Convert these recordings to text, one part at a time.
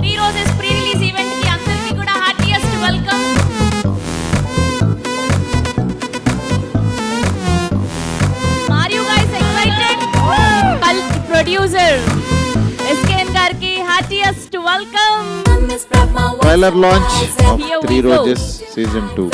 3 roses pre release event కి అందరికీ కూడా heartiest welcome. Are you guys excited? Cult producer SKN గారికి heartiest welcome. Trailer launch of 3 roses season 2.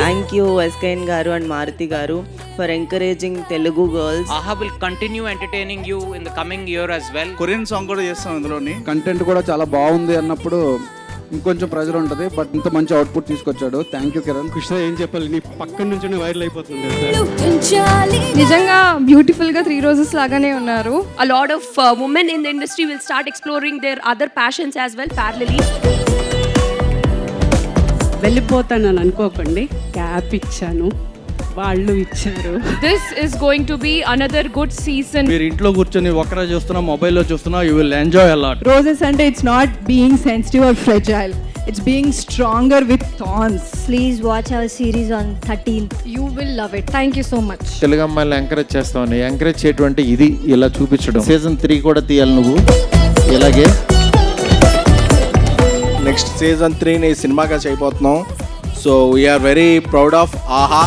Thank you SKN garu and Maruti garu for encouraging Telugu girls. AHA will continue entertaining you in the coming year as well. Korean song కూడా చేస్తాం ఇందులోని. Content కూడా చాలా బాగుంది అన్నప్పుడు ఇంకొంచెం pressure ఉంటుంది, but ఇంత మంచి అవుట్పుట్ తీసుకొచ్చాడు. Thank you Kiran. కృష్ణ ఏం చెప్పాలి, నీ పక్కన నుంచి వైరల్ అయిపోతుంది. నిజంగా బ్యూటిఫుల్ గా 3 రోజెస్ లాగానే ఉన్నారు. A lot of women in the industry will start exploring their other passions as well parallelly. వెళ్ళిపోతానని అనుకోకండి, క్యాప్ ఇచ్చాను, వాళ్ళు ఇచ్చారు. This is going to be another good season. మీరు ఇంట్లో కూర్చొని ఒకరే చూస్తున్నా, మొబైల్లో చూస్తున్నా, you will enjoy a lot. Roses అంటే it's not being sensitive or fragile. It's being stronger with thorns. Please watch our series on 13th. You will love it. Thank you so much. Telugu అమ్మాయిలు encourage చేస్తామని encourage చేయటువంటి ఇది ఇలా చూపించడం. Season 3 కూడా తీయాలి నువ్వు ఇలాగే. నెక్స్ట్ సీజన్ 3 ని సినిమాగా చేయబోతున్నాం. So we are very proud of ఆహా.